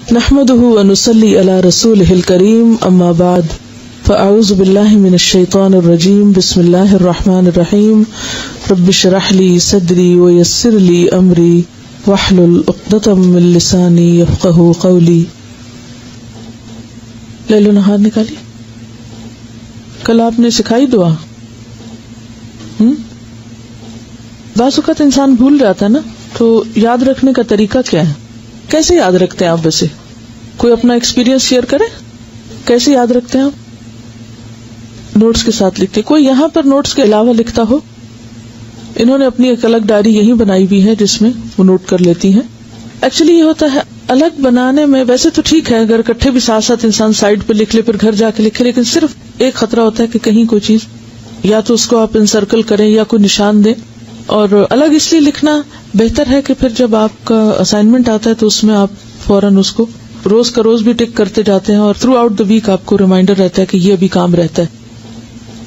نحمده ونصلي على رسوله الكريم اما بعد فاعوذ بالله من الشيطان الرجيم بسم الله الرحمن الرحيم رب اشرح لي صدري ويسر لي امري واحلل عقدة من لساني يفقهوا قولي. لیل و نہار نکالی. کل آپ نے سکھائی دعا. بعض اوقات انسان بھول جاتا ہے نا, تو یاد رکھنے کا طریقہ کیا ہے؟ کیسے یاد رکھتے ہیں آپ؟ ویسے کوئی اپنا ایکسپیرینس شیئر کرے, کیسے یاد رکھتے ہیں آپ؟ نوٹس کے ساتھ لکھتے. کوئی یہاں پر نوٹس کے علاوہ لکھتا ہو؟ انہوں نے اپنی ایک الگ ڈائری یہی بنائی ہوئی ہے جس میں وہ نوٹ کر لیتی ہیں. ایکچولی یہ ہوتا ہے الگ بنانے میں, ویسے تو ٹھیک ہے اگر اکٹھے بھی ساتھ ساتھ انسان سائڈ پہ لکھ لے پھر گھر جا کے لکھے, لیکن صرف ایک خطرہ ہوتا ہے کہ کہیں کوئی چیز یا تو اس کو آپ انسرکل کریں یا کوئی نشان دیں. اور الگ اس لیے لکھنا بہتر ہے کہ پھر جب آپ کا اسائنمنٹ آتا ہے تو اس میں آپ فوراً اس کو روز کا روز بھی ٹک کرتے جاتے ہیں, اور تھرو آؤٹ دا ویک آپ کو ریمائنڈر رہتا ہے کہ یہ بھی کام رہتا ہے.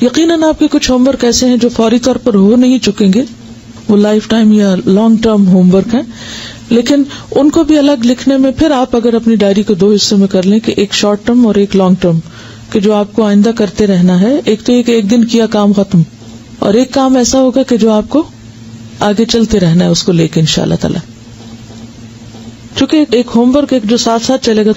یقیناً آپ کے کچھ ہوم ورک ایسے ہیں جو فوری طور پر ہو نہیں چکیں گے, وہ لائف ٹائم یا لانگ ٹرم ہوم ورک ہیں, لیکن ان کو بھی الگ لکھنے میں پھر آپ اگر اپنی ڈائری کو دو حصوں میں کر لیں کہ ایک شارٹ ٹرم اور ایک لانگ ٹرم, کہ جو آپ کو آئندہ کرتے رہنا ہے. ایک تو یہ کہ ایک دن کیا کام ختم, اور ایک کام ایسا ہوگا کہ جو آپ کو آگے چلتے رہنا ہے اس کو لے کے انشاءاللہ تعالی. چونکہ ایک ہوم ورک ایک جو ساتھ ساتھ چلے گا,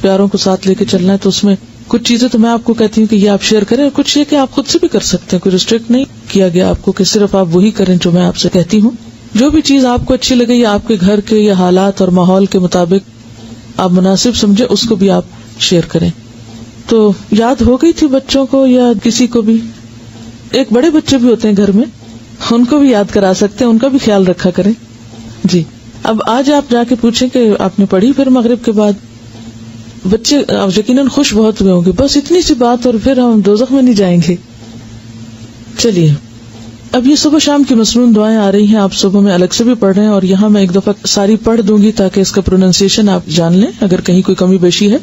پیاروں کو ساتھ لے کے چلنا ہے, تو اس میں کچھ چیزیں تو میں آپ کو کہتی ہوں کہ یہ آپ شیئر کریں, اور کچھ یہ کہ آپ خود سے بھی کر سکتے ہیں. کوئی ریسٹرکٹ نہیں کیا گیا آپ کو کہ صرف آپ وہی کریں جو میں آپ سے کہتی ہوں. جو بھی چیز آپ کو اچھی لگے یا آپ کے گھر کے یا حالات اور ماحول کے مطابق آپ مناسب سمجھے اس کو بھی آپ شیئر کریں. تو یاد ہو گئی تھی بچوں کو یا کسی کو بھی؟ ایک بڑے بچے بھی ہوتے ہیں گھر میں, ان کو بھی یاد کرا سکتے ہیں, ان کا بھی خیال رکھا کریں. جی اب آج آپ جا کے پوچھیں کہ آپ نے پڑھی پھر مغرب کے بعد؟ بچے یقیناً خوش بہت ہوئے ہوں گے, بس اتنی سی بات اور پھر ہم دوزخ میں نہیں جائیں گے. چلیے اب یہ صبح شام کی مسنون دعائیں آ رہی ہیں, آپ صبح میں الگ سے بھی پڑھ رہے ہیں, اور یہاں میں ایک دفعہ ساری پڑھ دوں گی تاکہ اس کا پروننسیشن آپ جان لیں اگر کہیں کوئی کمی بیشی ہے.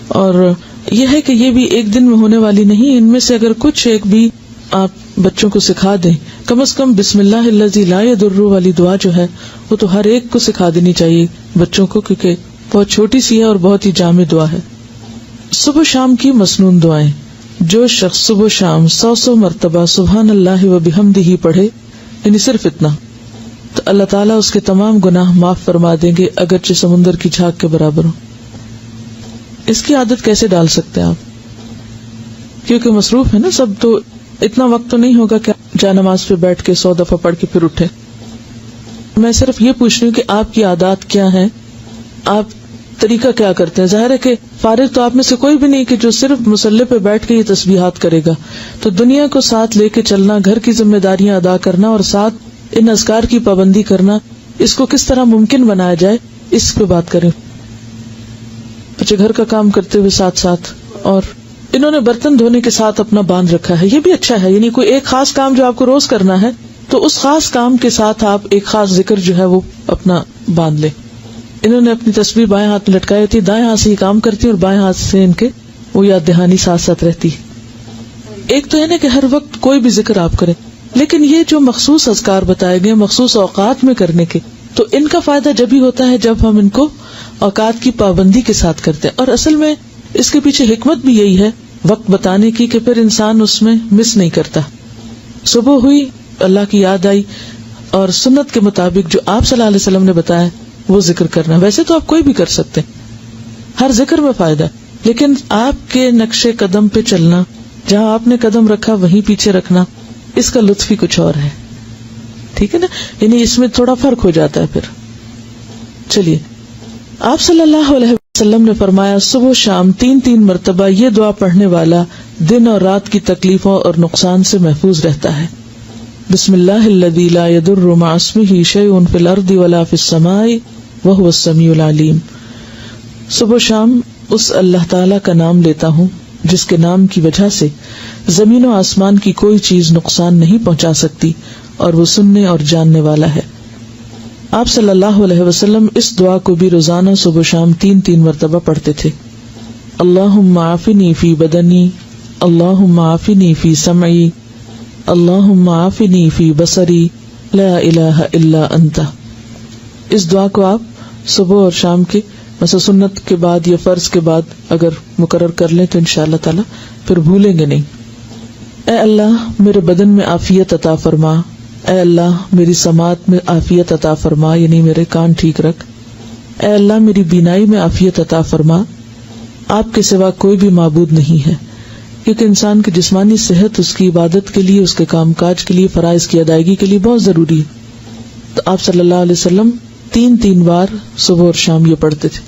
اور یہ ہے کہ یہ بھی ایک دن میں ہونے والی نہیں, ان میں سے اگر کچھ ایک بھی آپ بچوں کو سکھا دیں, کم از کم بسم اللہ الذی لا یضر والی دعا جو ہے وہ تو ہر ایک کو سکھا دینی چاہیے بچوں کو, کیونکہ بہت چھوٹی سی ہے اور بہت ہی جامع دعا ہے. صبح شام کی مسنون دعائیں. جو شخص صبح شام 100 مرتبہ سبحان اللہ و بحمدہ پڑھے, یعنی صرف اتنا, تو اللہ تعالیٰ اس کے تمام گناہ معاف فرما دیں گے اگرچہ سمندر کی جھاگ کے برابر ہو. اس کی عادت کیسے ڈال سکتے ہیں آپ؟ کیونکہ مصروف ہے نا سب, تو اتنا وقت تو نہیں ہوگا کہ جا نماز پہ بیٹھ کے 100 دفعہ پڑھ کے پھر اٹھے. میں صرف یہ پوچھ رہی ہوں کہ آپ کی عادات کیا ہیں, آپ طریقہ کیا کرتے ہیں. ظاہر ہے کہ فارغ تو آپ میں سے کوئی بھی نہیں کہ جو صرف مصلی پہ بیٹھ کے یہ تسبیحات کرے گا, تو دنیا کو ساتھ لے کے چلنا, گھر کی ذمہ داریاں ادا کرنا اور ساتھ ان اذکار کی پابندی کرنا, اس کو کس طرح ممکن بنایا جائے اس پہ بات کریں. اچھا, گھر کا کام کرتے ہوئے ساتھ ساتھ, اور انہوں نے برتن دھونے کے ساتھ اپنا باندھ رکھا ہے, یہ بھی اچھا ہے. یعنی کوئی ایک خاص کام جو آپ کو روز کرنا ہے تو اس خاص کام کے ساتھ آپ ایک خاص ذکر جو ہے وہ اپنا باندھ لیں. انہوں نے اپنی تصویر بائیں ہاتھ میں لٹکائی ہوتی, دائیں ہاتھ سے یہ کام کرتی اور بائیں ہاتھ سے ان کے وہ یاد دہانی ساتھ ساتھ رہتی. ایک تو ہے نا کہ ہر وقت کوئی بھی ذکر آپ کریں, لیکن یہ جو مخصوص اذکار بتائے گئے مخصوص اوقات میں کرنے کے, تو ان کا فائدہ جب ہی ہوتا ہے جب ہم ان کو اوقات کی پابندی کے ساتھ کرتے ہیں. اور اصل میں اس کے پیچھے حکمت بھی یہی ہے وقت بتانے کی, کہ پھر انسان اس میں مس نہیں کرتا. صبح ہوئی, اللہ کی یاد آئی, اور سنت کے مطابق جو آپ صلی اللہ علیہ وسلم نے بتایا وہ ذکر کرنا. ویسے تو آپ کوئی بھی کر سکتے, ہر ذکر میں فائدہ, لیکن آپ کے نقش قدم پہ چلنا, جہاں آپ نے قدم رکھا وہیں پیچھے رکھنا, اس کا لطف ہی کچھ اور ہے. ٹھیک ہے نا, یعنی اس میں تھوڑا فرق ہو جاتا ہے پھر. چلیے, آپ صلی اللہ علیہ وسلم نے فرمایا صبح شام 3 مرتبہ یہ دعا پڑھنے والا دن اور رات کی تکلیفوں اور نقصان سے محفوظ رہتا ہے. بسم اللہ الذی لا یضر مع اسمہ شیء فی الارض ولا فی السماء وہو السمیع العلیم. صبح شام اس اللہ تعالی کا نام لیتا ہوں جس کے نام کی وجہ سے زمین و آسمان کی کوئی چیز نقصان نہیں پہنچا سکتی, اور وہ سننے اور جاننے والا ہے. آپ صلی اللہ علیہ وسلم اس دعا کو بھی روزانہ صبح شام 3 مرتبہ پڑھتے تھے. اللہم عافنی فی بدنی, اللہم عافنی فی سمعی, اللہم عافنی فی بصری, لا الہ الا انت. اس دعا کو آپ صبح اور شام کے مثلا سنت کے بعد یا فرض کے بعد اگر مقرر کر لیں تو انشاءاللہ تعالی پھر بھولیں گے نہیں. اے اللہ میرے بدن میں عافیت عطا فرما، اے اللہ میری سماعت میں عافیت عطا فرما، یعنی میرے کان ٹھیک رکھ. اے اللہ میری بینائی میں عافیت عطا فرما. آپ کے سوا کوئی بھی معبود نہیں ہے، کیونکہ انسان کی جسمانی صحت اس کی عبادت کے لیے، اس کے کام کاج کے لیے، فرائض کی ادائیگی کے لیے بہت ضروری ہے. تو آپ صلی اللہ علیہ وسلم 3 بار صبح اور شام یہ پڑھتے تھے.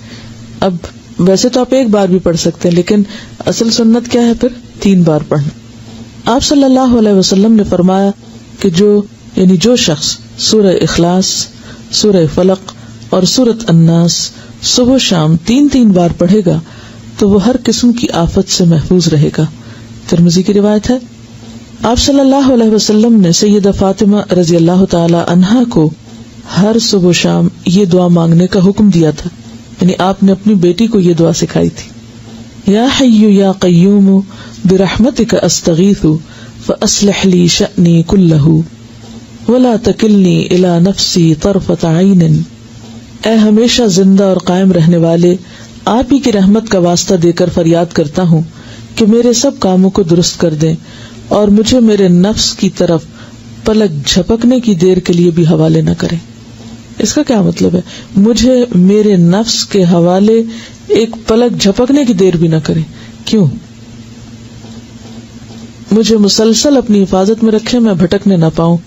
اب ویسے تو آپ 1 بار بھی پڑھ سکتے ہیں، لیکن اصل سنت کیا ہے پھر 3 بار پڑھنا. آپ صلی اللہ علیہ وسلم نے فرمایا کہ جو شخص سورہ اخلاص، سورہ فلق اور سورۃ الناس صبح شام 3 بار پڑھے گا تو وہ ہر قسم کی آفت سے محفوظ رہے گا. ترمذی کی روایت ہے. آپ صلی اللہ علیہ وسلم نے سیدہ فاطمہ رضی اللہ تعالی عنہا کو ہر صبح شام یہ دعا مانگنے کا حکم دیا تھا، یعنی آپ نے اپنی بیٹی کو یہ دعا سکھائی تھی. یا حی یا قیوم برحمتک استغیث فاصلح لی شأنی کلہ ولا تکلنی الی نفسی طرفۃ عین. اے ہمیشہ زندہ اور قائم رہنے والے، آپ ہی کی رحمت کا واسطہ دے کر فریاد کرتا ہوں کہ میرے سب کاموں کو درست کر دیں اور مجھے میرے نفس کی طرف پلک جھپکنے کی دیر کے لیے بھی حوالے نہ کریں. اس کا کیا مطلب ہے؟ مجھے میرے نفس کے حوالے ایک پلک جھپکنے کی دیر بھی نہ کریں. کیوں؟ مجھے مسلسل اپنی حفاظت میں رکھے، میں بھٹکنے نہ پاؤں.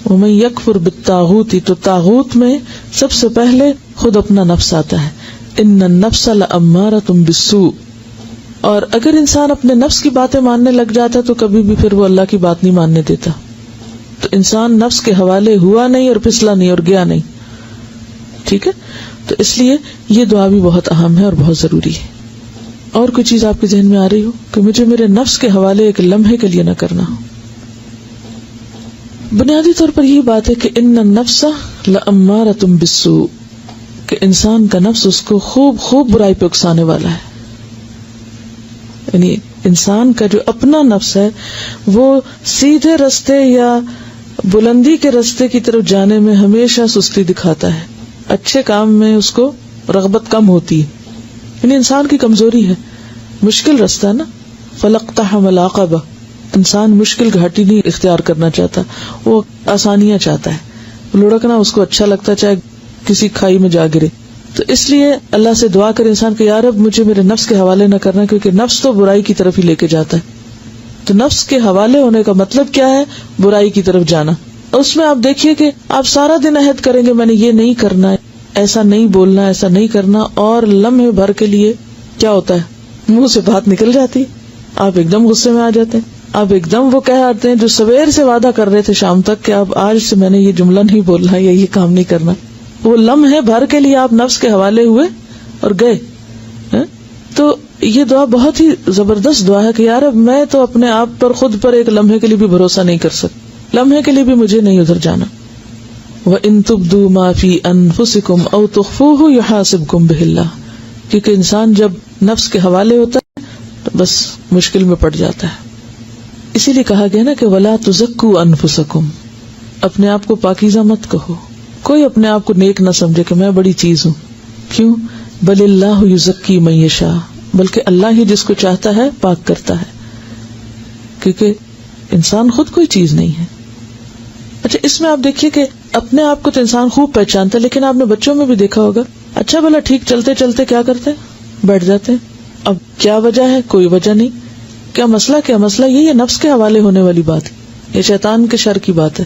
ومن یکفر بالطاغوت، تو طاغوت میں سب سے پہلے خود اپنا نفس آتا ہے. ان النفس لامارۃ بالسوء. اور اگر انسان اپنے نفس کی باتیں ماننے لگ جاتا ہے تو کبھی بھی پھر وہ اللہ کی بات نہیں ماننے دیتا. تو انسان نفس کے حوالے ہوا نہیں اور پھسلا نہیں اور گیا نہیں. ٹھیک ہے، تو اس لیے یہ دعا بھی بہت اہم ہے اور بہت ضروری ہے. اور کوئی چیز آپ کے ذہن میں آ رہی ہو کہ مجھے میرے نفس کے حوالے ایک لمحے کے لیے نہ کرنا ہو؟ بنیادی طور پر یہی بات ہے کہ ان النفس لامارۃ بالسوء، کہ انسان کا نفس اس کو خوب برائی پہ اکسانے والا ہے. یعنی انسان کا جو اپنا نفس ہے وہ سیدھے رستے یا بلندی کے رستے کی طرف جانے میں ہمیشہ سستی دکھاتا ہے. اچھے کام میں اس کو رغبت کم ہوتی ہے. یعنی انسان کی کمزوری ہے. مشکل رستہ نا، فلقتحم العقبہ، انسان مشکل گھاٹی نہیں اختیار کرنا چاہتا، وہ آسانیاں چاہتا ہے. لڑکنا اس کو اچھا لگتا ہے، چاہے کسی کھائی میں جا گرے. تو اس لیے اللہ سے دعا کرے انسان کہ یا رب مجھے میرے نفس کے حوالے نہ کرنا، کیونکہ نفس تو برائی کی طرف ہی لے کے جاتا ہے. تو نفس کے حوالے ہونے کا مطلب کیا ہے؟ برائی کی طرف جانا. اس میں آپ دیکھیے کہ آپ سارا دن عہد کریں گے میں نے یہ نہیں کرنا ہے، ایسا نہیں بولنا، ایسا نہیں کرنا، اور لمحے بھر کے لیے کیا ہوتا ہے؟ منہ سے بات نکل جاتی، آپ ایک دم غصے میں آ جاتے ہیں. آپ ایک دم وہ کہہ آتے ہیں جو سویر سے وعدہ کر رہے تھے شام تک کہ اب آج سے میں نے یہ جملہ نہیں بولنا یا یہ کام نہیں کرنا. وہ لمحے بھر کے لیے آپ نفس کے حوالے ہوئے اور گئے. تو یہ دعا بہت ہی زبردست دعا ہے کہ یار اب میں تو اپنے آپ پر خود پر ایک لمحے کے لیے بھی بھروسہ نہیں کر سکتا، لمحے کے لیے بھی مجھے نہیں ادھر جانا. وَإِن تُبْدُوا مَا فِي أَنفُسِكُمْ أَوْ تُخْفُوهُ يُحَاسِبْكُم بِهِ اللَّهُ. کیونکہ انسان جب نفس کے حوالے ہوتا ہے تو بس مشکل میں پڑ جاتا ہے. اسی لیے کہا گیا نا کہ وَلَا تُزَكُّوا أَنفُسَكُمْ، اپنے آپ کو پاکیزہ مت کہو. کوئی اپنے آپ کو نیک نہ سمجھے کہ میں بڑی چیز ہوں. کیوں؟ بل اللہ یزکی من یشاء، بلکہ اللہ ہی جس کو چاہتا ہے پاک کرتا ہے، کیونکہ انسان خود کوئی چیز نہیں ہے. اچھا اس میں آپ دیکھیے کہ اپنے آپ کو تو انسان خوب پہچانتا ہے، لیکن آپ نے بچوں میں بھی دیکھا ہوگا اچھا بھلا ٹھیک چلتے چلتے کیا کرتے ہیں؟ بیٹھ جاتے ہیں. اب کیا وجہ ہے؟ کوئی وجہ نہیں. کیا مسئلہ یہ نفس کے حوالے ہونے والی بات ہے، یہ شیطان کے شر کی بات ہے.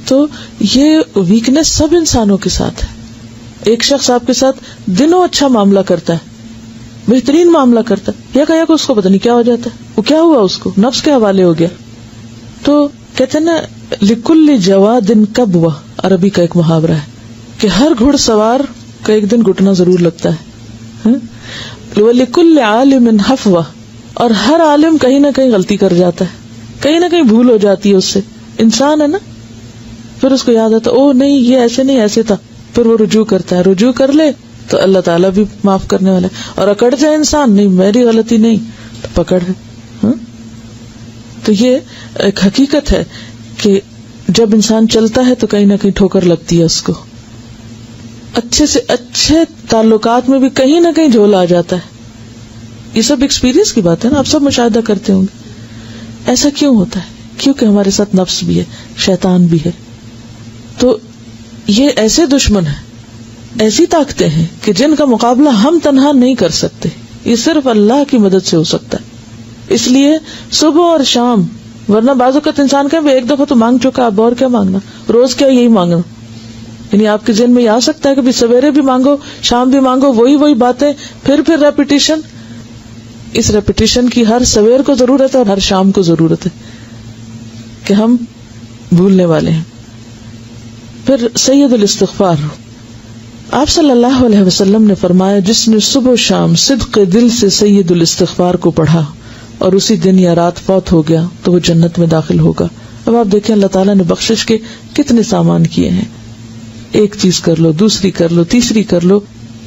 تو یہ ویکنس سب انسانوں کے ساتھ ہے. ایک شخص آپ کے ساتھ دنوں اچھا معاملہ کرتا ہے، بہترین معاملہ کرتا ہے، یا اس کو پتہ نہیں کیا ہو جاتا ہے، وہ کیا ہوا، اس کو نفس کے حوالے ہو گیا. تو کہتے ہیں نا لکل جواد کبوہ، عربی کا ایک محاورہ ہے کہ ہر گھڑ سوار کا ایک دن گھٹنا ضرور لگتا ہے. وَلِكُلِّ عَالِمٍ حَفْوَةٌ، اور ہر عالم کہیں نہ کہیں غلطی کر جاتا ہے، کہیں نہ کہیں بھول ہو جاتی ہے اس سے. انسان ہے نا، پھر اس کو یاد آتا او نہیں یہ ایسے نہیں ایسے تھا، پھر وہ رجوع کرتا ہے. رجوع کر لے تو اللہ تعالیٰ بھی معاف کرنے والا ہے. اور اکڑ جائے انسان، نہیں میری غلطی نہیں، تو پکڑ ہے. تو یہ ایک حقیقت ہے کہ جب انسان چلتا ہے تو کہیں نہ کہیں ٹھوکر لگتی ہے اس کو. اچھے سے اچھے تعلقات میں بھی کہیں نہ کہیں جھول آ جاتا ہے. یہ سب ایکسپیرینس کی بات ہے نا, آپ سب مشاہدہ کرتے ہوں گے. ایسا کیوں ہوتا ہے؟ کیونکہ ہمارے ساتھ نفس بھی ہے, شیطان بھی ہے. تو یہ ایسے دشمن ہیں, ایسی طاقتیں ہیں کہ جن کا مقابلہ ہم تنہا نہیں کر سکتے, یہ صرف اللہ کی مدد سے ہو سکتا ہے. اس لیے صبح اور شام, ورنہ بعض اوقات انسان کہ ایک دفعہ تو مانگ چکا, اب اور کیا مانگنا, روز کیا یہی مانگنا. یعنی آپ کے ذہن میں یہ آ سکتا ہے کہ سویرے بھی مانگو شام بھی مانگو, وہی باتیں, پھر ریپیٹیشن. اس ریپیٹیشن کی ہر سویر کو ضرورت ہے اور ہر شام کو ضرورت ہے کہ ہم بھولنے والے ہیں. پھر سید الاستغفار, آپ صلی اللہ علیہ وسلم نے فرمایا جس نے صبح و شام صدق دل سے سید الاستغفار کو پڑھا اور اسی دن یا رات فوت ہو گیا تو وہ جنت میں داخل ہوگا. اب آپ دیکھیں اللہ تعالیٰ نے بخشش کے کتنے سامان کیے ہیں, ایک چیز کر لو, دوسری کر لو, تیسری کر لو.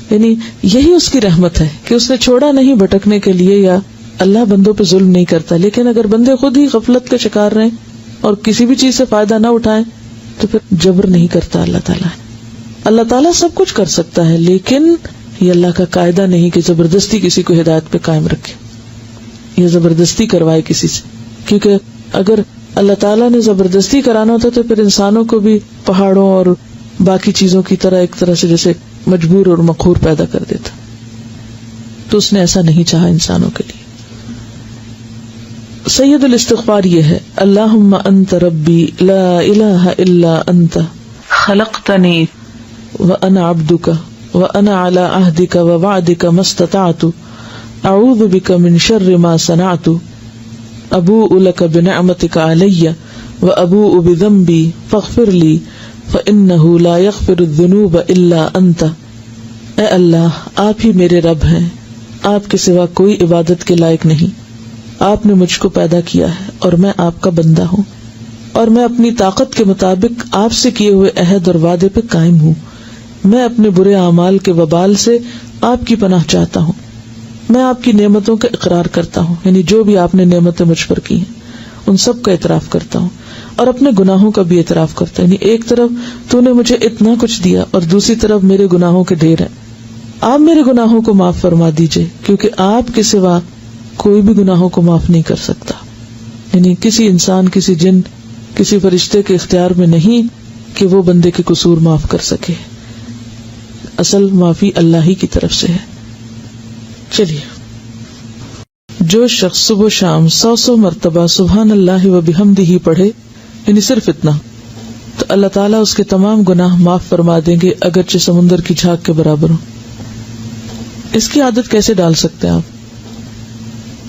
یعنی یہی اس کی رحمت ہے کہ اس نے چھوڑا نہیں بھٹکنے کے لیے, یا اللہ بندوں پہ ظلم نہیں کرتا. لیکن اگر بندے خود ہی غفلت کا شکار رہیں اور کسی بھی چیز سے فائدہ نہ اٹھائیں تو پھر جبر نہیں کرتا اللہ تعالیٰ. اللہ تعالیٰ سب کچھ کر سکتا ہے, لیکن یہ اللہ کا قاعدہ نہیں کہ زبردستی کسی کو ہدایت پہ قائم رکھے یا زبردستی کروائے کسی سے. کیونکہ اگر اللہ تعالیٰ نے زبردستی کرانا ہوتا تو پھر انسانوں کو بھی پہاڑوں اور باقی چیزوں کی طرح ایک طرح سے جیسے مجبور اور مقہور پیدا کر دیتا. تو اس نے ایسا نہیں چاہا انسانوں کے لیے. سید الاستغفار یہ ہے, اللہم انت ربی لا الہ الا انت خلقتنی وانا عبدک وانا علی عہدک ووعدک ما استطعت اعوذ بک من شر ما صنعت ابوء لک بنعمتک علی وابوء بذنبی فاغفر لی فإنہ لا یغفر الذنوب الا انت. اے اللہ, آپ ہی میرے رب ہیں, آپ کے سوا کوئی عبادت کے لائق نہیں. آپ نے مجھ کو پیدا کیا ہے اور میں آپ کا بندہ ہوں, اور میں اپنی طاقت کے مطابق آپ سے کیے ہوئے عہد اور وعدے پہ قائم ہوں. میں اپنے برے اعمال کے وبال سے آپ کی پناہ چاہتا ہوں. میں آپ کی نعمتوں کا اقرار کرتا ہوں, یعنی جو بھی آپ نے نعمتیں مجھ پر کی ہیں ان سب کا اعتراف کرتا ہوں, اور اپنے گناہوں کا بھی اعتراف کرتا ہوں. یعنی ایک طرف تو نے مجھے اتنا کچھ دیا اور دوسری طرف میرے گناہوں کے ڈھیر ہیں. آپ میرے گناہوں کو معاف فرما دیجئے, کیونکہ آپ کے سوا کوئی بھی گناہوں کو معاف نہیں کر سکتا. یعنی کسی انسان, کسی جن, کسی فرشتے کے اختیار میں نہیں کہ وہ بندے کے قصور معاف کر سکے. اصل معافی اللہ ہی کی طرف سے ہے. چلیے, جو شخص صبح شام 100 مرتبہ سبحان اللہ و بحمدہ پڑھے, یعنی صرف اتنا, تو اللہ تعالیٰ اس کے تمام گناہ معاف فرما دیں گے, اگرچہ سمندر کی جھاگ کے برابر ہو. اس کی عادت کیسے ڈال سکتے ہیں آپ؟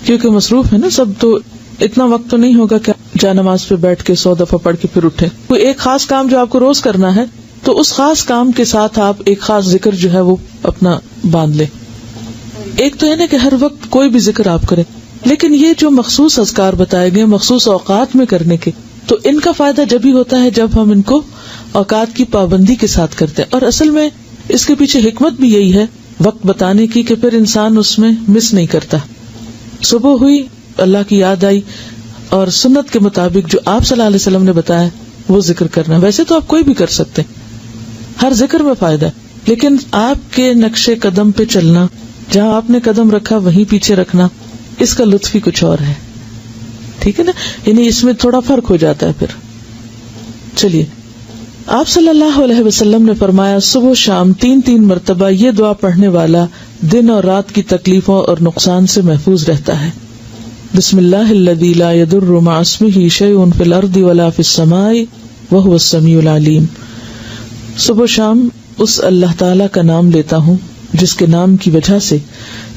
کیونکہ مصروف ہے نا سب, تو اتنا وقت تو نہیں ہوگا کہ جا نماز پہ بیٹھ کے 100 دفعہ پڑھ کے پھر اٹھے. کوئی ایک خاص کام جو آپ کو روز کرنا ہے, تو اس خاص کام کے ساتھ آپ ایک خاص ذکر جو ہے وہ اپنا باندھ لیں. ایک تو ہے نا کہ ہر وقت کوئی بھی ذکر آپ کریں, لیکن یہ جو مخصوص اذکار بتائے گئے مخصوص اوقات میں کرنے کے, تو ان کا فائدہ جب ہی ہوتا ہے جب ہم ان کو اوقات کی پابندی کے ساتھ کرتے ہیں. اور اصل میں اس کے پیچھے حکمت بھی یہی ہے وقت بتانے کی, کہ پھر انسان اس میں مس نہیں کرتا. صبح ہوئی, اللہ کی یاد آئی, اور سنت کے مطابق جو آپ صلی اللہ علیہ وسلم نے بتایا وہ ذکر کرنا. ویسے تو آپ کوئی بھی کر سکتے ہیں, ہر ذکر میں فائدہ ہے, لیکن آپ کے نقش قدم پہ چلنا, جہاں آپ نے قدم رکھا وہیں پیچھے رکھنا, اس کا لطف ہی کچھ اور ہے. ٹھیک ہے نا, یعنی اس میں تھوڑا فرق ہو جاتا ہے پھر. چلیے, آپ صلی اللہ علیہ وسلم نے فرمایا صبح شام 3 مرتبہ یہ دعا پڑھنے والا دن اور رات کی تکلیفوں اور نقصان سے محفوظ رہتا ہے. بسم اللہ الذی لا یضر مع اسمہ شیء فی الارض ولا فی السماء وہو السمیع العلیم. صبح شام اس اللہ تعالی کا نام لیتا ہوں جس کے نام کی وجہ سے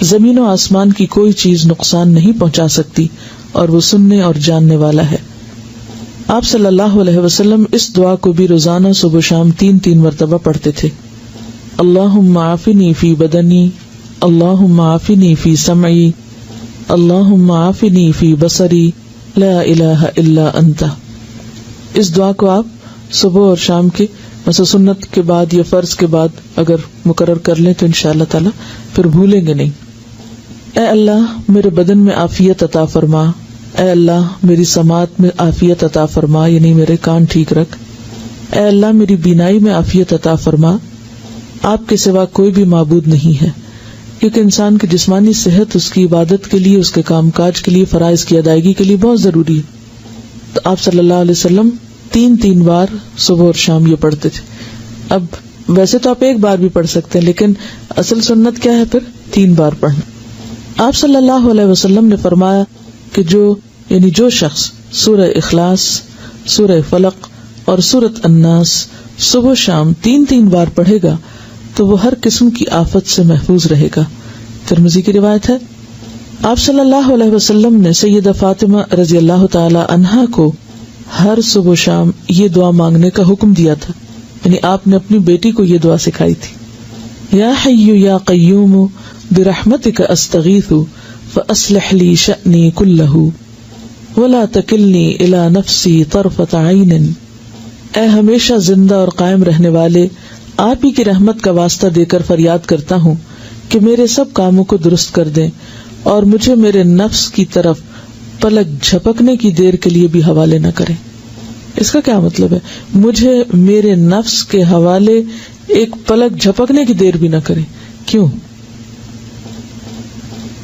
زمین و آسمان کی کوئی چیز نقصان نہیں پہنچا سکتی, اور وہ سننے اور جاننے والا ہے. آپ صلی اللہ علیہ وسلم اس دعا کو بھی روزانہ صبح شام 3 مرتبہ پڑھتے تھے. اللہم عافنی فی بدنی, اللہم عافنی فی سمعی, اللہم عافنی فی بصری, لا الہ الا انت. اس دعا کو آپ صبح اور شام کے مثلا سنت کے بعد یا فرض کے بعد اگر مقرر کر لیں تو انشاءاللہ تعالی پھر بھولیں گے نہیں. اے اللہ میرے بدن میں عافیت عطا فرما, اے اللہ میری سماعت میں عافیت عطا فرما, یعنی میرے کان ٹھیک رکھ. اے اللہ میری بینائی میں عافیت عطا فرما, آپ کے سوا کوئی بھی معبود نہیں ہے، کیونکہ انسان کی جسمانی صحت اس کی عبادت کے لیے، اس کے کام کاج کے لیے، فرائض کی ادائیگی کے لیے بہت ضروری ہے۔ تو آپ صلی اللہ علیہ وسلم 3 بار صبح اور شام یہ پڑھتے تھے۔ اب ویسے تو آپ 1 بار بھی پڑھ سکتے ہیں، لیکن اصل سنت کیا ہے پھر 3 بار پڑھنا۔ آپ صلی اللہ علیہ وسلم نے فرمایا کہ جو شخص سورہ اخلاص، سورہ فلق اور سورۃ الناس صبح و شام 3 بار پڑھے گا تو وہ ہر قسم کی آفت سے محفوظ رہے گا۔ ترمذی کی روایت ہے۔ آپ صلی اللہ علیہ وسلم نے سیدہ فاطمہ رضی اللہ تعالی عنہا کو ہر صبح و شام یہ دعا مانگنے کا حکم دیا تھا، یعنی آپ نے اپنی بیٹی کو یہ دعا سکھائی تھی، یا حی یا قیوم برحمتک استغیث فاصلح لی شأنی کلہ ولا تکلنی الی نفسی طرفۃ عین۔ اے ہمیشہ زندہ اور قائم رہنے والے، آپ ہی کی رحمت کا واسطہ دے کر فریاد کرتا ہوں کہ میرے سب کاموں کو درست کر دیں اور مجھے میرے نفس کی طرف پلک جھپکنے کی دیر کے لیے بھی حوالے نہ کریں۔ اس کا کیا مطلب ہے؟ مجھے میرے نفس کے حوالے ایک پلک جھپکنے کی دیر بھی نہ کریں۔ کیوں؟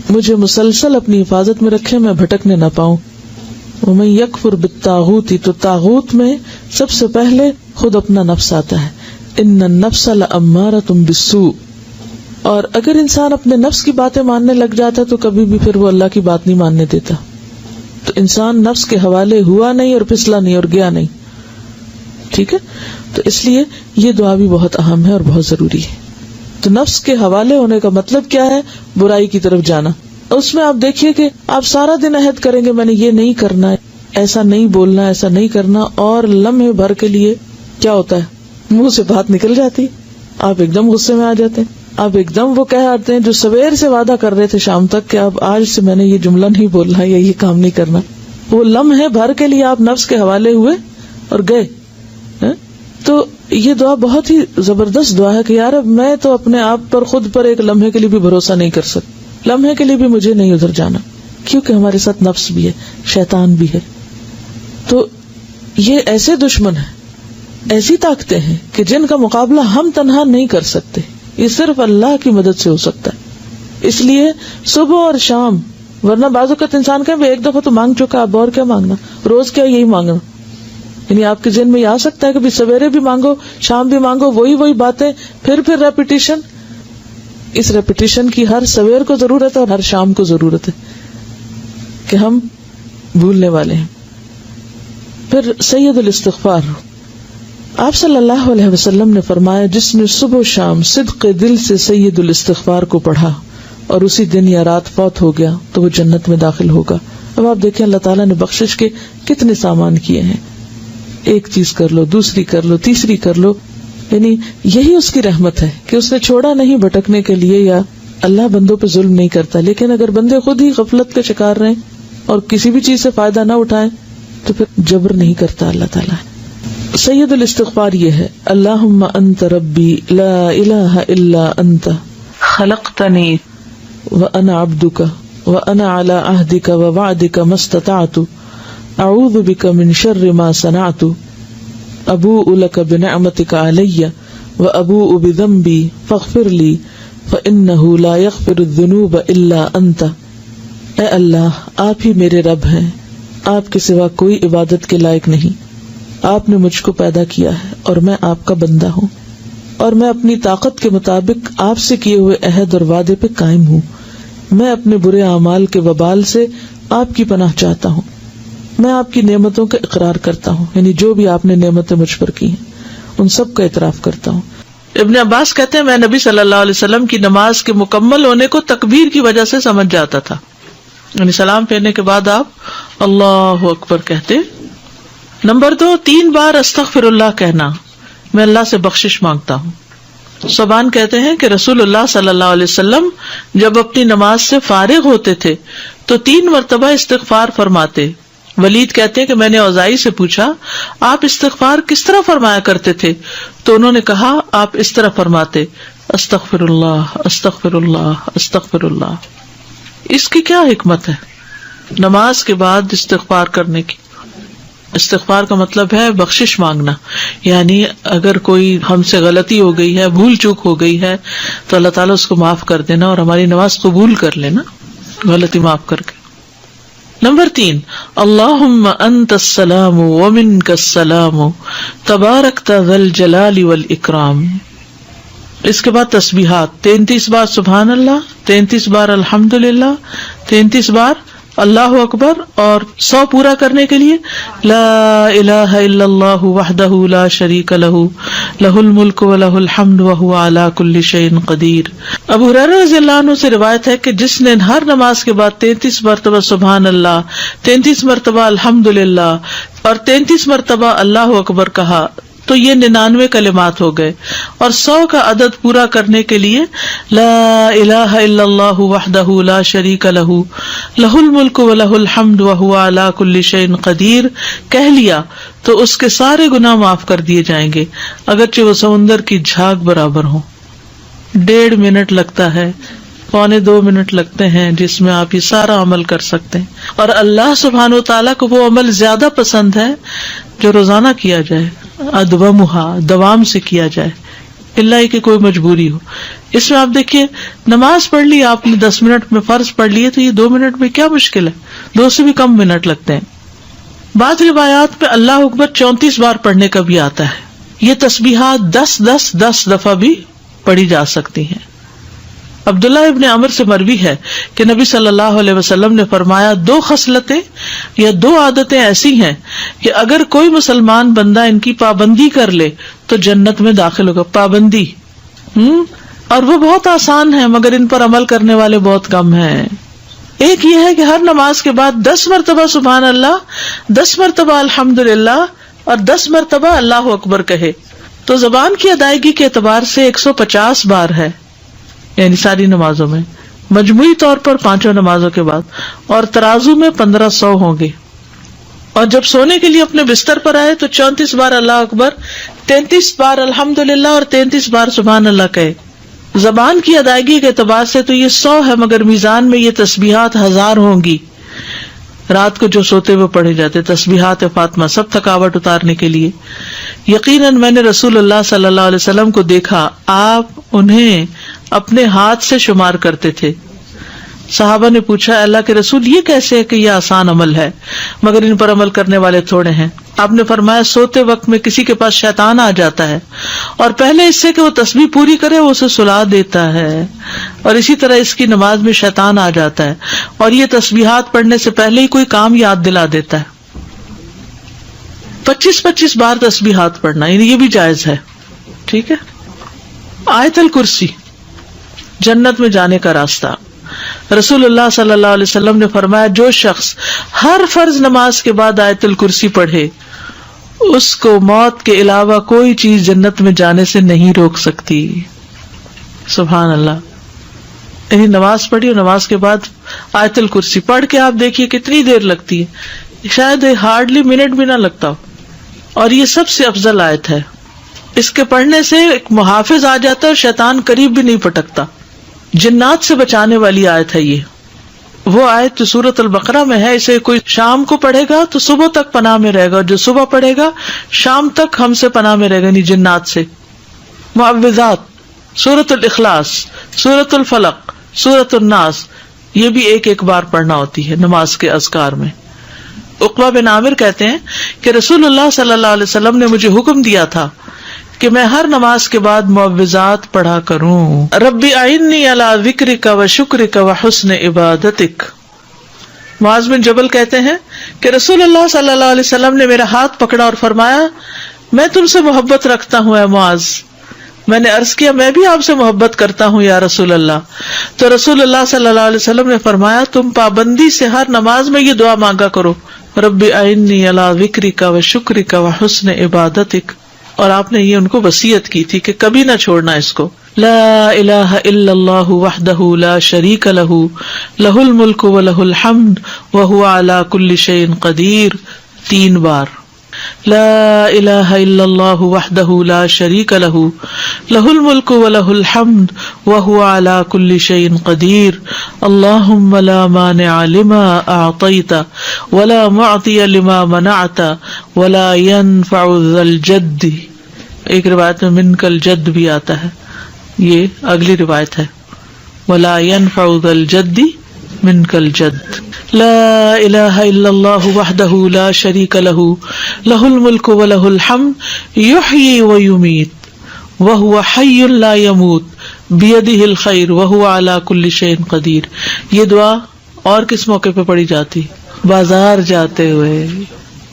مجھے مسلسل اپنی حفاظت میں رکھے، میں بھٹکنے نہ پاؤں۔ ومن یکفر بالطاغوت، تو طاغوت میں سب سے پہلے خود اپنا نفس آتا ہے۔ ان النفس لامارۃ بالسوء، اور اگر انسان اپنے نفس کی باتیں ماننے لگ جاتا ہے تو کبھی بھی پھر وہ اللہ کی بات نہیں ماننے دیتا۔ تو انسان نفس کے حوالے ہوا نہیں اور پھسلا نہیں اور گیا نہیں، ٹھیک ہے؟ تو اس لیے یہ دعا بھی بہت اہم ہے اور بہت ضروری ہے۔ تو نفس کے حوالے ہونے کا مطلب کیا ہے؟ برائی کی طرف جانا۔ اس میں آپ دیکھیے کہ آپ سارا دن عہد کریں گے میں نے یہ نہیں کرنا ہے، ایسا نہیں بولنا، ایسا نہیں کرنا، اور لمحے بھر کے لیے کیا ہوتا ہے؟ منہ سے بات نکل جاتی، آپ ایک دم غصے میں آ جاتے ہیں، آپ ایک دم وہ کہہ آتے ہیں جو سویر سے وعدہ کر رہے تھے شام تک کہ اب آج سے میں نے یہ جملہ نہیں بولنا یا یہ کام نہیں کرنا، وہ لمحے بھر کے لیے آپ نفس کے حوالے ہوئے اور گئے۔ تو یہ دعا بہت ہی زبردست دعا ہے کہ یار اب میں تو اپنے آپ پر، خود پر ایک لمحے کے لیے بھی بھروسہ نہیں کر سکتا، لمحے کے لیے بھی مجھے نہیں ادھر جانا، کیونکہ ہمارے ساتھ نفس بھی ہے، شیطان بھی ہے۔ تو یہ ایسے دشمن ہیں، ایسی طاقتیں ہیں کہ جن کا مقابلہ ہم تنہا نہیں کر سکتے، یہ صرف اللہ کی مدد سے ہو سکتا ہے۔ اس لیے صبح اور شام، ورنہ بعض اوقات انسان کہے ایک دفعہ تو مانگ چکا، اب اور کیا مانگنا، روز کیا یہی مانگنا، یعنی آپ کے ذہن میں یہ آ سکتا ہے کہ سویرے بھی مانگو، شام بھی مانگو، وہی باتیں، پھر ریپیٹیشن۔ اس ریپیٹیشن کی ہر سویر کو ضرورت ہے اور ہر شام کو ضرورت ہے کہ ہم بھولنے والے ہیں۔ پھر سید الاستغفار، آپ صلی اللہ علیہ وسلم نے فرمایا جس نے صبح و شام صدق دل سے سید الاستغفار کو پڑھا اور اسی دن یا رات فوت ہو گیا تو وہ جنت میں داخل ہوگا۔ اب آپ دیکھیں اللہ تعالیٰ نے بخشش کے کتنے سامان کیے ہیں، ایک چیز کر لو، دوسری کر لو، تیسری کر لو، یعنی یہی اس کی رحمت ہے کہ اس نے چھوڑا نہیں بھٹکنے کے لیے، یا اللہ بندوں پہ ظلم نہیں کرتا، لیکن اگر بندے خود ہی غفلت کا شکار رہیں اور کسی بھی چیز سے فائدہ نہ اٹھائیں تو پھر جبر نہیں کرتا اللہ تعالیٰ۔ سید الاستغفار یہ ہے، اللہم انت ربی لا الہ الا انت خلقتنی وانا عبدک وانا علی عہدک ووعدک ما استطعت اعوذ بک من شر ما صنعت ابوء لک بنعمتک علی وابوء بذنبی فاغفر لی فانہ لا یغفر الذنوب الا انت۔ اے اللہ، آپ ہی میرے رب ہیں، آپ کے سوا کوئی عبادت کے لائق نہیں، آپ نے مجھ کو پیدا کیا ہے اور میں آپ کا بندہ ہوں، اور میں اپنی طاقت کے مطابق آپ سے کیے ہوئے عہد اور وعدے پہ قائم ہوں۔ میں اپنے برے اعمال کے وبال سے آپ کی پناہ چاہتا ہوں، میں آپ کی نعمتوں کا اقرار کرتا ہوں، یعنی جو بھی آپ نے نعمتیں مجھ پر کی ہیں ان سب کا اعتراف کرتا ہوں۔ ابن عباس کہتے ہیں میں نبی صلی اللہ علیہ وسلم کی نماز کے مکمل ہونے کو تکبیر کی وجہ سے سمجھ جاتا تھا، یعنی سلام پھیرنے کے بعد آپ اللہ اکبر کہتے۔ نمبر 2، 3 بار استغفر اللہ کہنا، میں اللہ سے بخشش مانگتا ہوں۔ صبان کہتے ہیں کہ رسول اللہ صلی اللہ علیہ وسلم جب اپنی نماز سے فارغ ہوتے تھے تو 3 مرتبہ استغفار فرماتے۔ ولید کہتے ہیں کہ میں نے اوزائی سے پوچھا آپ استغفار کس طرح فرمایا کرتے تھے، تو انہوں نے کہا آپ اس طرح فرماتے استغفر اللہ استغفر اللہ استغفر اللہ۔ اس کی کیا حکمت ہے نماز کے بعد استغفار کرنے کی؟ استغفار کا مطلب ہے بخشش مانگنا، یعنی اگر کوئی ہم سے غلطی ہو گئی ہے، بھول چوک ہو گئی ہے تو اللہ تعالیٰ اس کو معاف کر دینا اور ہماری نماز قبول کر لینا غلطی معاف کر کے۔ نمبر 3، اللہم انت السلام ومنک السلام تبارکت ذی الجلال والاکرام۔ اس کے بعد تسبیحات 33 بار سبحان اللہ، 33 بار الحمدللہ، 33 بار اللہ اکبر، اور 100 پورا کرنے کے لیے لا الہ الا اللہ وحدہ لا شریک لہ لہ الملک و لہ الحمد وہو علی کل شیء قدیر۔ ابو ہریرہ رضی اللہ عنہ سے روایت ہے کہ جس نے ہر نماز کے بعد 33 مرتبہ سبحان اللہ، 33 مرتبہ الحمدللہ اور 33 مرتبہ اللہ اکبر کہا تو یہ 99 کلمات ہو گئے، اور 100 کا عدد پورا کرنے کے لیے لا الہ الا اللہ وحدہ لا شریک لہ لہ الملک و لہ الحمد وہو علی کل شیء قدیر کہہ لیا تو اس کے سارے گناہ معاف کر دیے جائیں گے، اگرچہ وہ سمندر کی جھاگ برابر ہوں۔ 1.5 منٹ لگتا ہے، 1.25 منٹ لگتے ہیں جس میں آپ یہ سارا عمل کر سکتے ہیں، اور اللہ سبحانہ و تعالیٰ کو وہ عمل زیادہ پسند ہے جو روزانہ کیا جائے، ادومہا، دوام سے کیا جائے، اللہ کہ کوئی مجبوری ہو۔ اس میں آپ دیکھیے نماز پڑھ لی آپ نے 10 منٹ میں، فرض پڑھ لیے تو یہ 2 منٹ میں کیا مشکل ہے، 2 سے بھی کم منٹ لگتے ہیں۔ بعض روایات میں اللہ اکبر 34 بار پڑھنے کا بھی آتا ہے۔ یہ تسبیحات 10 دفعہ بھی پڑھی جا سکتی ہیں۔ عبداللہ ابن عمر سے مروی ہے کہ نبی صلی اللہ علیہ وسلم نے فرمایا 2 خصلتیں یا 2 عادتیں ایسی ہیں کہ اگر کوئی مسلمان بندہ ان کی پابندی کر لے تو جنت میں داخل ہوگا۔ پابندی اور وہ بہت آسان ہے مگر ان پر عمل کرنے والے بہت کم ہیں۔ ایک یہ ہے کہ ہر نماز کے بعد 10 مرتبہ سبحان اللہ، 10 مرتبہ الحمدللہ اور 10 مرتبہ اللہ اکبر کہے تو زبان کی ادائیگی کے اعتبار سے 150 بار ہے، یعنی ساری نمازوں میں، مجموعی طور پر 5 نمازوں کے بعد، اور ترازو میں 1500 ہوں گے۔ اور جب سونے کے لیے اپنے بستر پر آئے تو 34 بار اللہ اکبر، 33 بار الحمدللہ اور 33 بار سبحان اللہ کہے۔ زبان کی ادائیگی کے اعتبار سے تو یہ 100 ہے مگر میزان میں یہ تسبیحات 1000 ہوں گی۔ رات کو جو سوتے ہوئے پڑھے جاتے تسبیحات فاطمہ، سب تھکاوٹ اتارنے کے لیے۔ یقیناً میں نے رسول اللہ صلی اللہ علیہ وسلم کو دیکھا، آپ انہیں اپنے ہاتھ سے شمار کرتے تھے۔ صحابہ نے پوچھا اللہ کے رسول یہ کیسے ہے کہ یہ آسان عمل ہے مگر ان پر عمل کرنے والے تھوڑے ہیں؟ آپ نے فرمایا سوتے وقت میں کسی کے پاس شیطان آ جاتا ہے اور پہلے اس سے کہ وہ تسبیح پوری کرے وہ اسے سلا دیتا ہے، اور اسی طرح اس کی نماز میں شیطان آ جاتا ہے اور یہ تسبیحات پڑھنے سے پہلے ہی کوئی کام یاد دلا دیتا ہے۔ 25 بار تسبیحات پڑھنا یعنی یہ بھی جائز ہے، ٹھیک ہے۔ آیت الکرسی جنت میں جانے کا راستہ۔ رسول اللہ صلی اللہ علیہ وسلم نے فرمایا جو شخص ہر فرض نماز کے بعد آیت الکرسی پڑھے اس کو موت کے علاوہ کوئی چیز جنت میں جانے سے نہیں روک سکتی۔ سبحان اللہ۔ یعنی نماز پڑھی اور نماز کے بعد آیت الکرسی پڑھ کے آپ دیکھیے کتنی دیر لگتی ہے، شاید ہارڈلی منٹ بھی نہ لگتا ہو، اور یہ سب سے افضل آیت ہے۔ اس کے پڑھنے سے ایک محافظ آ جاتا ہے اور شیطان قریب بھی نہیں پٹکتا، جنات سے بچانے والی آیت ہے یہ۔ وہ آیت جو سورۃ البقرہ میں ہے، اسے کوئی شام کو پڑھے گا تو صبح تک پناہ میں رہے گا، اور جو صبح پڑھے گا شام تک ہم سے پناہ میں رہے گا، یعنی جنات سے۔ معوذات، سورۃ الاخلاص، سورۃ الفلق، سورۃ الناس، یہ بھی ایک بار پڑھنا ہوتی ہے نماز کے اذکار میں۔ عقبہ بن عامر کہتے ہیں کہ رسول اللہ صلی اللہ علیہ وسلم نے مجھے حکم دیا تھا کہ میں ہر نماز کے بعد معوذات پڑھا کروں۔ ربی اعنی علی ذکرک و شکرک و حسن عبادتک۔ معاذ بن جبل کہتے ہیں کہ رسول اللہ صلی اللہ علیہ وسلم نے میرا ہاتھ پکڑا اور فرمایا میں تم سے محبت رکھتا ہوں اے معاذ۔ میں نے عرض کیا میں بھی آپ سے محبت کرتا ہوں یا رسول اللہ۔ تو رسول اللہ صلی اللہ علیہ وسلم نے فرمایا تم پابندی سے ہر نماز میں یہ دعا مانگا کرو، ربی اعنی علی ذکرک و شکرک و حسن عبادتک۔ اور آپ نے یہ ان کو وصیت کی تھی کہ کبھی نہ چھوڑنا اس کو۔ لا الہ الا اللہ وحدہ لا شریک لہ لہ الملک و لہ الحمد وہو علی کل شیء قدیر 3 بار۔ لا الہ الا اللہ وحدہ لا شریک لہ لہ الملک ولہ الحمد وہو علی کل شیء قدیر اللہم لا مانع لما اعطیت ولا معطی لما منعت ولا ينفع ذا الجد. ایک روایت میں منک الجد بھی آتا ہے، یہ اگلی روایت ہے، ولا ينفع ذا الجد منک الجد. لا الہ الا اللہ وحدہ لا شریک لہ لہ الملک ولہ الحمد یحیی ویمیت وہو حی لا یموت بیدہ الخیر وہو علی کل شیء قدیر. یہ دعا اور کس موقع پہ پڑھی جاتی؟ بازار جاتے ہوئے.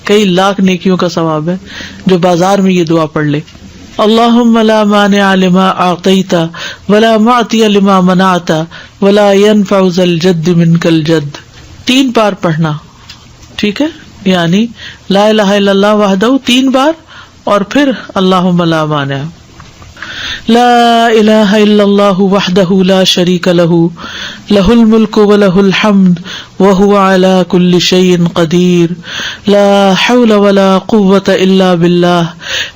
کئی لاکھ نیکیوں کا ثواب ہے جو بازار میں یہ دعا پڑھ لے. اللہم لا مانع لما اعطیت ولا معطی لما منعت ولا ينفع ذا الجد منک الجد. 3 بار پڑھنا، ٹھیک ہے؟ یعنی لا الہ الا اللہ وحدہ 3 بار اور پھر اللہم لا مانع. لا الہ الا اللہ وحدہ لا شریک لہ لہ الملک ولہ الحمد وہو علی کل شیء قدیر لا حول ولا قوة الا باللہ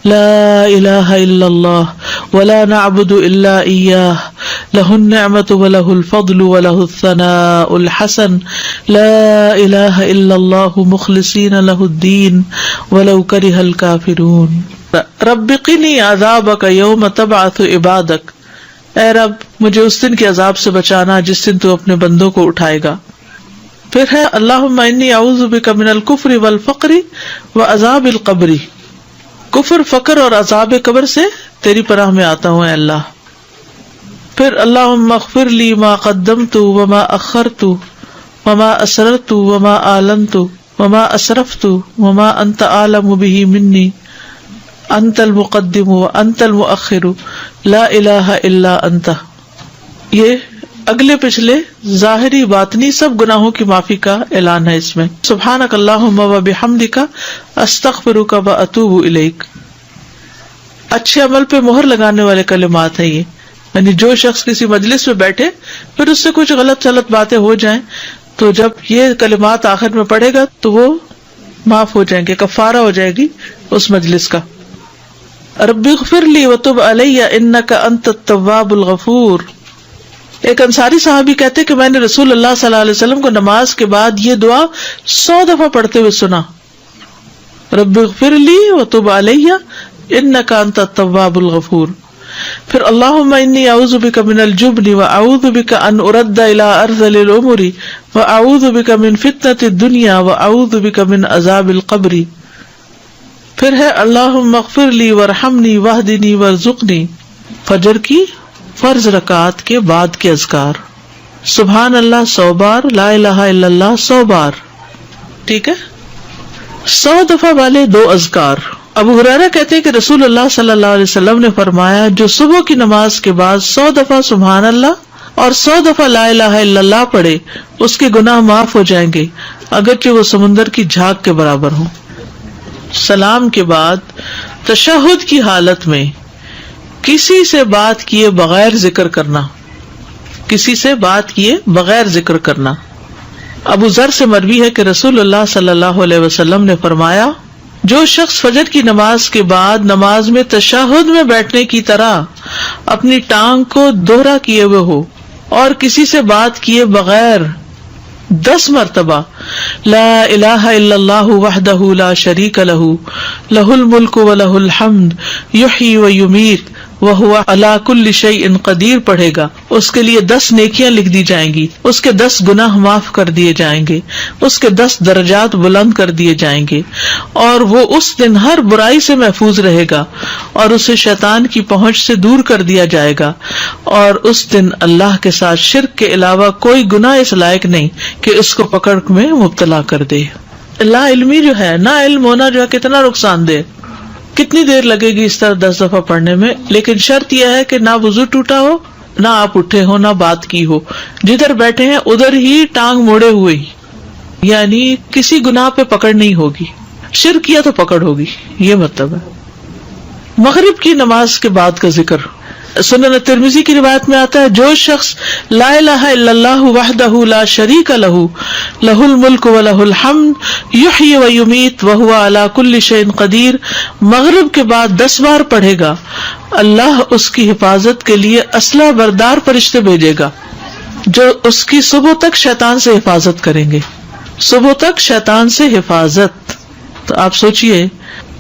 لا الہ الا اللہ ولا نعبد الا ایاہ لہ النعمۃ ولہ الفضل ولہ الثناء الحسن لا الہ الا اللہ مخلصین لہ الدین ولو کرہ الکافرون. رب قنی عذابک یوم تبعث عبادک. اے رب مجھے اس دن کے عذاب سے بچانا جس دن تو اپنے بندوں کو اٹھائے گا. پھر ہے اللہم انی اعوذ بک من الکفر والفقر وعذاب القبر. کفر، فقر اور عذاب قبر سے تیری پناہ میں آتا ہوں اے اللہ. پھر اللہم اغفر لی ما قدمت وما اخرت وما اسررت وما اعلنت وما اسرفت وما انت اعلم به منی انت المقدم وانت المؤخر لا الہ الا انت. یہ اگلے پچھلے ظاہری باطنی سب گناہوں کی معافی کا اعلان ہے اس میں. سبحانک اللہم وبحمدک استغفرک واتوب الیک. اچھے عمل پہ مہر لگانے والے کلمات ہیں یہ. یعنی جو شخص کسی مجلس میں بیٹھے پھر اس سے کچھ غلط سلط باتیں ہو جائیں تو جب یہ کلمات آخر میں پڑھے گا تو وہ معاف ہو جائیں گے، کفارہ ہو جائے گی اس مجلس کا. رب اغفر لی وتب علی انک انت التواب الغفور. ایک انصاری صحابی کہتے کہ میں نے رسول اللہ صلی اللہ علیہ وسلم کو نماز کے بعد یہ دعا 100 دفعہ پڑھتے ہوئے سنا. رب اغفر لی وتب علی انک انت التواب الغفور. پھر اللہم انی اعوذ بک من الجبن واعوذ بک ان ارد الی ارذل الامور واعوذ بک من فتنۃ الدنیا واعوذ بک من عذاب القبر. پھر ہے اللہم اغفر لی وارحمنی واہدنی وارزقنی. فجر کی فرض رکعات کے بعد کے اذکار، سبحان اللہ 100 بار، لا الہ الا اللہ 100 بار، ٹھیک ہے؟ 100 دفعہ والے 2 اذکار. ابو ہریرہ کہتے ہیں کہ رسول اللہ صلی اللہ علیہ وسلم نے فرمایا جو صبح کی نماز کے بعد 100 دفعہ سبحان اللہ اور 100 دفعہ لا الہ الا اللہ پڑھے اس کے گناہ معاف ہو جائیں گے اگرچہ وہ سمندر کی جھاگ کے برابر ہوں. سلام کے بعد تشہد کی حالت میں کسی سے بات کیے بغیر ذکر کرنا، کسی سے بات کیے بغیر ذکر کرنا. ابو ذر سے مروی ہے کہ رسول اللہ صلی اللہ علیہ وسلم نے فرمایا جو شخص فجر کی نماز کے بعد نماز میں تشہد میں بیٹھنے کی طرح اپنی ٹانگ کو دوہرا کیے ہوئے ہو اور کسی سے بات کیے بغیر 10 مرتبہ لا الہ الا اللہ وحدہ لا شریک لہ لہ الملک ولہ الحمد یحیی ویمیت وہو علی کل شیء قدیر پڑھے گا، اس کے لیے 10 نیکیاں لکھ دی جائیں گی، اس کے 10 گناہ معاف کر دیے جائیں گے، اس کے 10 درجات بلند کر دیے جائیں گے، اور وہ اس دن ہر برائی سے محفوظ رہے گا اور اسے شیطان کی پہنچ سے دور کر دیا جائے گا، اور اس دن اللہ کے ساتھ شرک کے علاوہ کوئی گناہ اس لائق نہیں کہ اس کو پکڑ میں مبتلا کر دے. لا علمی جو ہے، نا علم ہونا جو ہے کتنا نقصان دہ. کتنی دیر لگے گی اس طرح 10 دفعہ پڑھنے میں، لیکن شرط یہ ہے کہ نہ وضو ٹوٹا ہو، نہ آپ اٹھے ہو، نہ بات کی ہو، جدھر بیٹھے ہیں ادھر ہی ٹانگ موڑے ہوئے ہی، یعنی کسی گناہ پہ پکڑ نہیں ہوگی. شرک کیا تو پکڑ ہوگی، یہ مطلب ہے. مغرب کی نماز کے بعد کا ذکر، سنن ترمذی کی روایت میں آتا ہے جو شخص لا الہ الا اللہ وحدہ لا شریک لہ لہ الملک ولہ الحمد یحیی ویمیت وہو علی کل شیء قدیر مغرب کے بعد 10 بار پڑھے گا، اللہ اس کی حفاظت کے لیے اسلحہ بردار فرشتے بھیجے گا جو اس کی صبح تک شیطان سے حفاظت کریں گے. صبح تک شیطان سے حفاظت. تو آپ سوچئے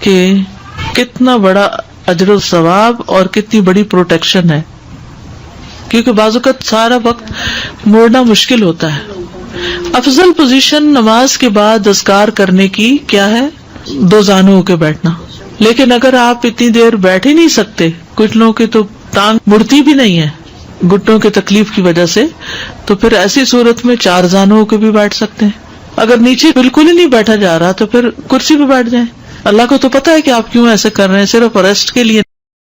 کہ کتنا بڑا اجر و ثواب اور کتنی بڑی پروٹیکشن ہے، کیونکہ بعض اوقات سارا وقت موڑنا مشکل ہوتا ہے. افضل پوزیشن نماز کے بعد اذکار کرنے کی کیا ہے؟ 2 زانوں ہو کے بیٹھنا. لیکن اگر آپ اتنی دیر بیٹھ ہی نہیں سکتے، کچھ لوگوں کی تو ٹانگ مڑتی بھی نہیں ہے گھٹنوں کے تکلیف کی وجہ سے، تو پھر ایسی صورت میں 4 زانوں ہو کے بھی بیٹھ سکتے ہیں. اگر نیچے بالکل ہی نہیں بیٹھا جا رہا تو پھر کرسی پہ بیٹھ جائیں. اللہ کو تو پتا ہے کہ آپ کیوں ایسے کر رہے ہیں، صرف ریسٹ کے لیے